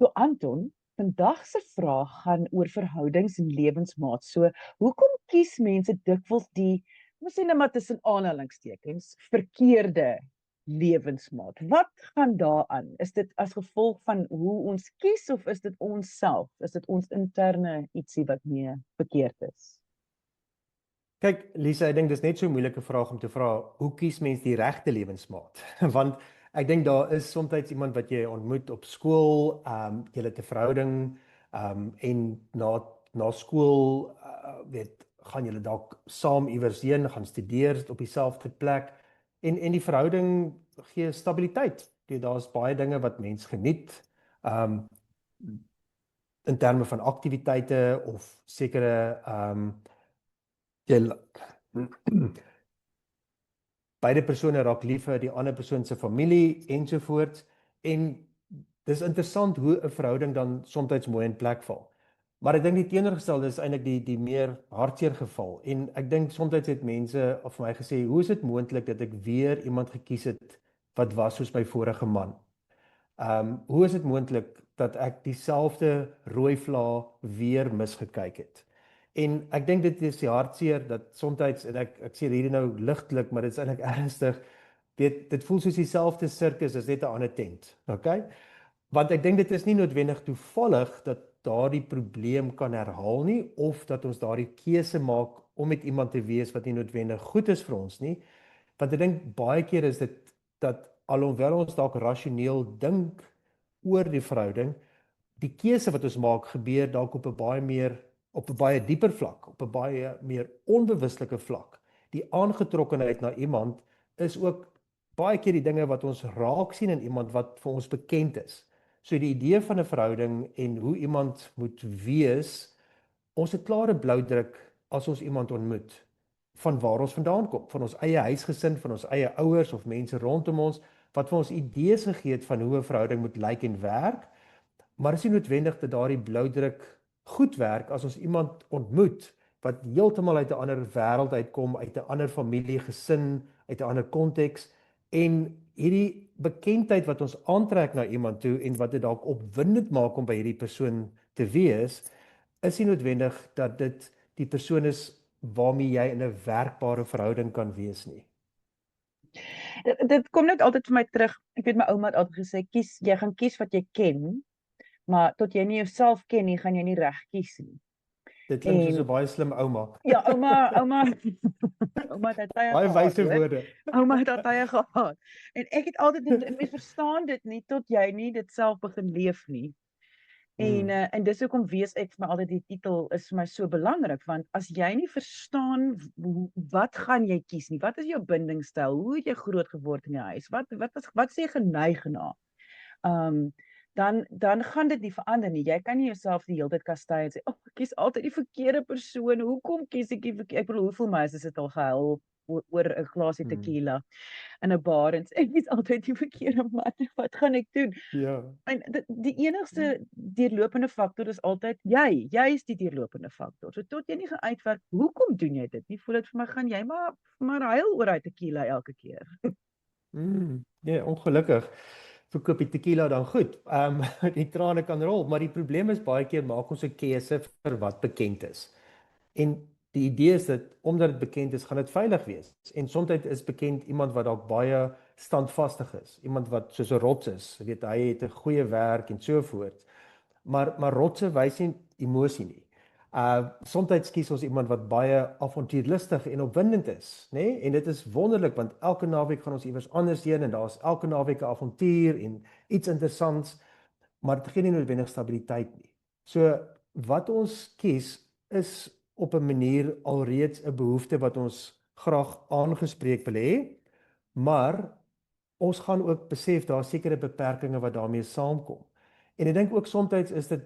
So Anton, vandag se vraag gaan oor verhoudings en lewensmaat. So, hoekom kies mense dikwels die, ons sê nou maar tussen aanhalingstekens, verkeerde lewensmaat? Wat gaan daaraan? Is dit as gevolg van hoe ons kies of is dit ons self? Is dit ons interne ietsie wat mee verkeerd is? Kyk, Lisa, ek dink dis net so 'n moeilike vraag om te vra, hoe kies mens die regte lewensmaat? Want ek dink daar is soms iemand wat jy ontmoet op skool, jy het 'n verhouding, en na skool, gaan julle dalk saam iewers heen, gaan studeer op dieselfde plek, en die verhouding gee stabiliteit. Daar's baie dinge wat mens geniet, um, in terme van aktiwiteite of sekere, jy beide persone raak lief vir die ander persoon se familie ensovoorts, en dis interessant hoe 'n verhouding dan soms mooi in plek val. Maar ek dink die teenoorgestelde is eintlik die meer hartseer geval, en ek dink soms het mense of my gesê, hoe is dit moontlik dat ek weer iemand gekies het wat was soos my vorige man? Hoe is dit moontlik dat ek dieselfde rooi vlae weer misgekyk het? En ek dink dit is die hartseer dat soms, en ek sê hierdie nou ligtelik, maar dit is eintlik ernstig, dit voel soos dieselfde sirkus as net 'n ander tent, okay? Want ek dink dit is nie noodwendig toevallig dat daardie probleem kan herhaal nie, of dat ons daardie keuse maak om met iemand te wees wat nie noodwendig goed is vir ons nie, want ek dink baie keer is dit dat alhoewel ons dalk rasioneel dink oor die verhouding, die keuse wat ons maak gebeur dalk op 'n baie dieper vlak, op 'n baie meer onbewuslike vlak. Die aangetrokkenheid na iemand is ook baie keer die dinge wat ons raak sien in iemand wat vir ons bekend is. So die idee van 'n verhouding en hoe iemand moet wees, ons het klare bloudruk as ons iemand ontmoet, van waar ons vandaan kom, van ons eie huisgesin, van ons eie ouers of mense rondom ons, wat vir ons idees gegee het van hoe 'n verhouding moet lyk en werk, maar is nie noodwendig dat daardie bloudruk goed werk as ons iemand ontmoet wat heeltemal uit 'n ander wêreld uitkom, uit 'n ander familie, gesin, uit 'n ander konteks, en hierdie bekendheid wat ons aantrek na iemand toe en wat dit dalk opwindend maak om by hierdie persoon te wees, is nie noodwendig dat dit die persoon is waarmee jy in 'n werkbare verhouding kan wees nie. Dit kom net altyd vir my terug. Ek weet my ouma het altyd gesê, jy gaan kies wat jy ken, maar tot jy nie jouself ken nie, gaan jy nie reg kies nie. Dit klink soos 'n baie slim ouma. Ja, ouma ouma het tye Baie gehad. wyse woorde. Ouma het tye gehad. En ek het altyd mens verstaan dit nie tot jy nie dit self begin leef nie. En dis hoekom wees ek vir my altyd die titel is vir my so belangrik, want as jy nie verstaan wat gaan jy kies nie, wat is jou bindingstyl, hoe het jy groot geword in die huis, wat sê jy geneig na, dan gaan dit nie verander nie. Jy kan nie jouself die hele tyd kastei en sê, ek kies altyd die verkeerde persoon, hoekom kies ek die verkeerde, ek bedoel, hoeveel meisies het al gehuil oor 'n glasie tequila in 'n bar en sê, ek kies altyd die verkeerde man, wat gaan ek doen? Ja. En die enigste deurlopende faktor is altyd jy is die deurlopende faktor. So tot jy nie gaan uitwerk, hoekom doen jy dit nie, voel dit vir my, gaan jy maar huil oor hy tequila elke keer. Nee, ongelukkig verkoop die tequila dan goed. Die trane kan rol, maar die probleem is baie keer maak ons 'n keuse vir wat bekend is. En die idee is dat omdat dit bekend is, gaan dit veilig wees. En soms is bekend iemand wat dalk baie standvastig is, iemand wat soos 'n rots is. Jy weet, hy het 'n goeie werk en so voort. Maar rotse wys nie emosie nie. Soms kies ons iemand wat baie avontuurlustig en opwindend is, nê? Nee? En dit is wonderlik want elke naweek gaan ons iewers anders heen en daar's elke naweek 'n avontuur en iets interessants, maar dit gee nie noodwendig stabiliteit nie. So wat ons kies is op 'n manier alreeds 'n behoefte wat ons graag aangespreek wil hê, maar ons gaan ook besef daar sekere beperkings wat daarmee saamkom. En ek dink ook soms is dit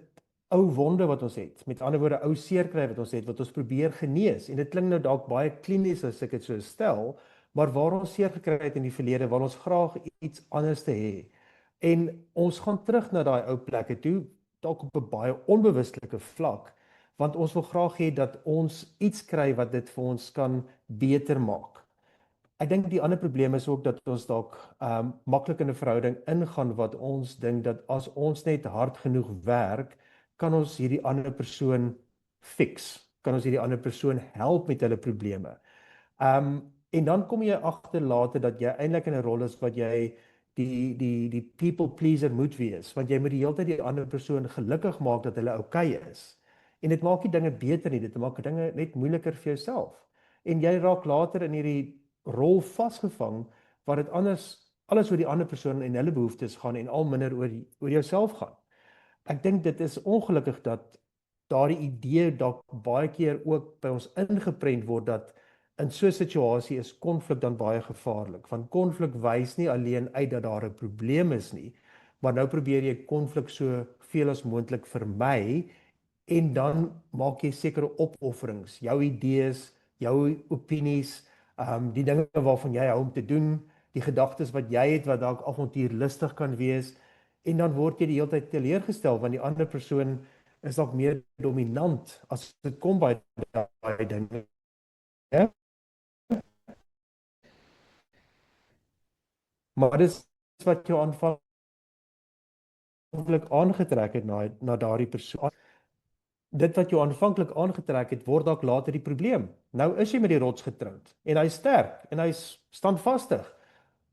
ou wonde wat ons het, met ander woorde ou seerkry wat ons het, wat ons probeer genees. En dit klink nou dalk baie klinies as ek dit so stel, maar waar ons seer gekry het in die verlede, waar ons graag iets anders te hê. En ons gaan terug na daai ou plekke toe, dalk op 'n baie onbewustelike vlak, want ons wil graag hê dat ons iets kry wat dit vir ons kan beter maak. Ek dink die ander probleem is ook dat ons dalk maklik in 'n verhouding ingaan wat ons dink dat as ons net hard genoeg werk, kan ons hierdie ander persoon fix, kan ons hierdie ander persoon help met hulle probleme. En dan kom jy agter later dat jy eintlik in 'n rol is wat jy die people pleaser moet wees, want jy moet die hele tyd die ander persoon gelukkig maak dat hulle okay is. En dit maak nie dinge beter nie, dit maak dinge net moeiliker vir jouself. En jy raak later in hierdie rol vasgevang waar dit alles oor die ander persoon en hulle behoeftes gaan en al minder oor jouself gaan. Ek dink dit is ongelukkig dat daardie idee dalk baie keer ook by ons ingeprent word dat in so 'n situasie is konflik dan baie gevaarlik. Want konflik wys nie alleen uit dat daar 'n probleem is nie, maar nou probeer jy konflik so veel as moontlik vermy en dan maak jy sekere opofferings, jou idees, jou opinies, die dinge waarvan jy hou om te doen, die gedagtes wat jy het wat dalk avontuurlustig kan wees, en dan word jy die hele tyd teleurgestel want die ander persoon is dalk meer dominant as dit kom by daai dinge. Ja? Maar dis wat jou aanvanklik aangetrek het na daardie persoon. Dit wat jou aanvanklik aangetrek het, word dalk later die probleem. Nou is jy met die rots getroud en hy's sterk en hy's standvastig,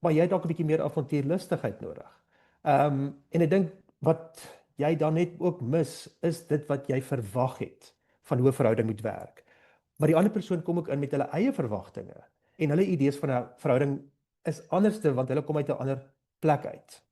maar jy het dalk 'n bietjie meer avontuurlustigheid nodig. En ek dink wat jy dan net ook mis, is dit wat jy verwag het van hoe 'n verhouding moet werk. Maar die ander persoon kom ook in met hulle eie verwagtinge en hulle idees van 'n verhouding is anderste want hulle kom uit 'n ander plek uit.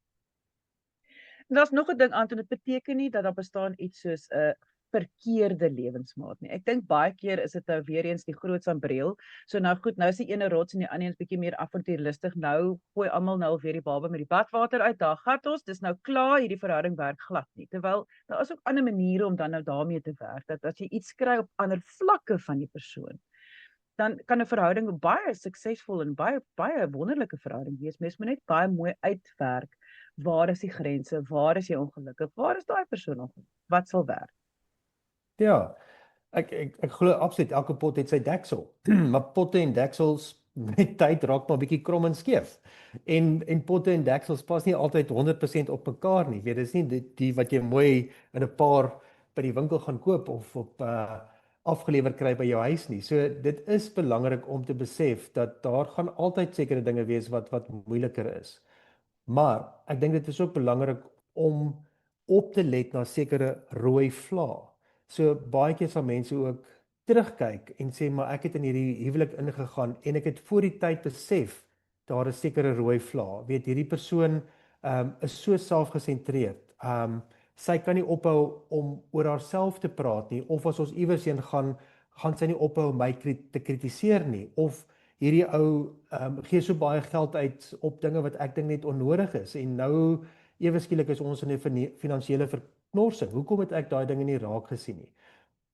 En daar's nog 'n ding Anton, dit beteken nie dat daar bestaan iets soos 'n verkeerde lewensmaat nie. Ek dink baie keer is dit nou weer eens die groot sambreel. So nou goed, nou is die ene rots en die ander een is bietjie meer avontuurlustig. Nou gooi almal nou weer die baba met die badwater uit. Daar gat ons, dis nou klaar, hierdie verhouding werk glad nie. Terwyl daar is ook ander maniere om dan nou daarmee te werk. Dat as jy iets kry op ander vlakke van die persoon, dan kan 'n verhouding baie suksesvol en baie wonderlike verhouding wees. Mens moet net baie mooi uitwerk. Waar is die grense? Waar is jy ongelukkig? Waar is daai persoon ongelukkig? Wat sal werk? Ja, ek glo absoluut elke pot het sy deksel. Maar potte en deksels met tyd raak maar 'n bietjie krom en skeef. En potte en deksels pas nie altyd 100% op mekaar nie. Weet, dis nie die wat jy mooi in 'n paar by die winkel gaan koop of op afgelewer kry by jou huis nie. So dit is belangrik om te besef dat daar gaan altyd sekere dinge wees wat moeiliker is. Maar ek dink dit is ook belangrik om op te let na sekere rooi vlae. So baie keer sal mense ook terugkyk en sê maar ek het in hierdie huwelik ingegaan en ek het voor die tyd besef daar is sekere rooi vlae. Weet, hierdie persoon is so selfgesentreerd. Sy kan nie ophou om oor haarself te praat nie, of as ons iewers heen gaan sy nie ophou my te kritiseer nie, of hierdie ou gee so baie geld uit op dinge wat ek dink net onnodig is en nou ewe skielik is ons in 'n finansiële verknorsing. Hoekom het ek daai dinge nie raak gesien nie?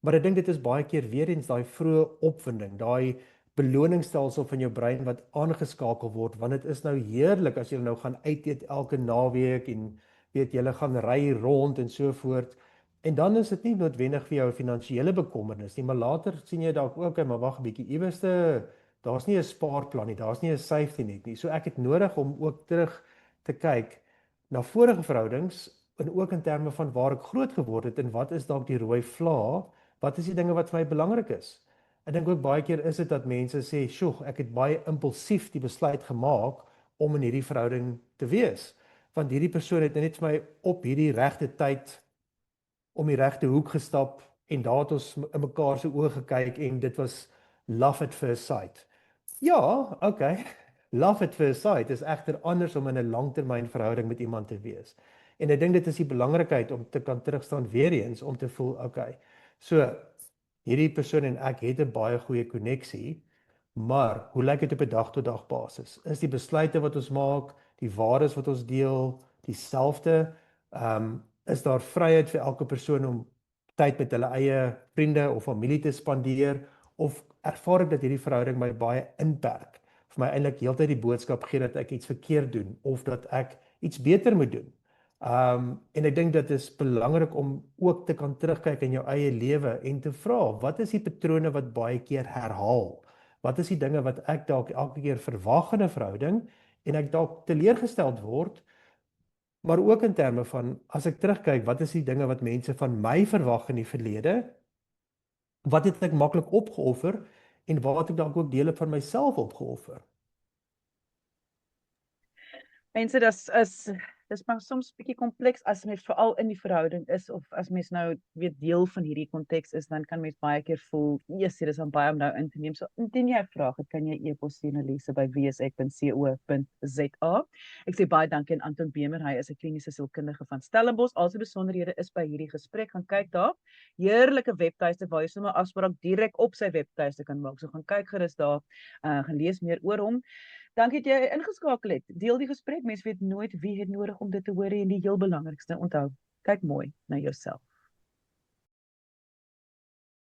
Maar ek dink dit is baie keer weer eens daai vroeë opwinding, daai beloningsstelsel van jou brein wat aangeskakel word, want dit is nou heerlik as jy nou gaan uit eet elke naweek en weet jy gaan ry rond en so voort. En dan is dit nie noodwendig vir jou 'n finansiële bekommernis nie, maar later sien jy dalk ook, maar wag 'n bietjie, iewerste daar's nie 'n spaarplan nie, daar's nie 'n safety net nie. So ek het nodig om ook terug te kyk na vorige verhoudings en ook in terme van waar ek groot geword het en wat is dalk die rooi vlae, wat is die dinge wat vir my belangrik is. Ek dink ook baie keer is dit dat mense sê, "Sjoe, ek het baie impulsief die besluit gemaak om in hierdie verhouding te wees, want hierdie persoon het net vir my op hierdie regte tyd om die regte hoek gestap en daar het ons in mekaar se oë gekyk en dit was love at first sight." Ja, okay. Love at first sight is egter anders om in 'n langtermynverhouding met iemand te wees. En ek dink dit is die belangrikheid om te kan terugstaan weer eens om te voel, okay. So hierdie persoon en ek het 'n baie goeie koneksie, maar hoe lyk dit op 'n dag tot dag basis? Is die besluite wat ons maak, die waardes wat ons deel, dieselfde? Is daar vryheid vir elke persoon om tyd met hulle eie vriende of familie te spandeer, of ervaar ek dat hierdie verhouding my baie inperk, vir my eintlik heeltyd die boodskap gee dat ek iets verkeerd doen of dat ek iets beter moet doen. En ek dink dit is belangrik om ook te kan terugkyk in jou eie lewe en te vra, wat is die patrone wat baie keer herhaal? Wat is die dinge wat ek dalk elke keer verwag in 'n verhouding en ek dalk teleurgesteld word, maar ook in terme van as ek terugkyk, wat is die dinge wat mense van my verwag in die verlede? Wat het ek maklik opgeoffer en waar het ek dalk ook dele van myself opgeoffer? Mense, dis maar soms bietjie kompleks as mens veral in die verhouding is of as mens nou weet deel van hierdie konteks is, dan kan mens baie keer voel, yes, dit is dan baie om nou in te neem. So indien jy 'n vraag het, kan jy e-pos stuur na lise@wsek.co.za. Ek sê baie dankie aan Anton Bemer, hy is 'n kliniese sielkundige van Stellenbosch. Al sy besonderhede is by hierdie gesprek, gaan kyk daar. Heerlike webtuiste waar jy sommer afspraak direk op sy webtuiste kan maak. So gaan kyk gerus daar, gaan lees meer oor hom. Dankie dat jy ingeskakel het. Deel die gesprek. Mens weet nooit wie het nodig om dit te hoor en die heel belangrikste, onthou, kyk mooi na jouself.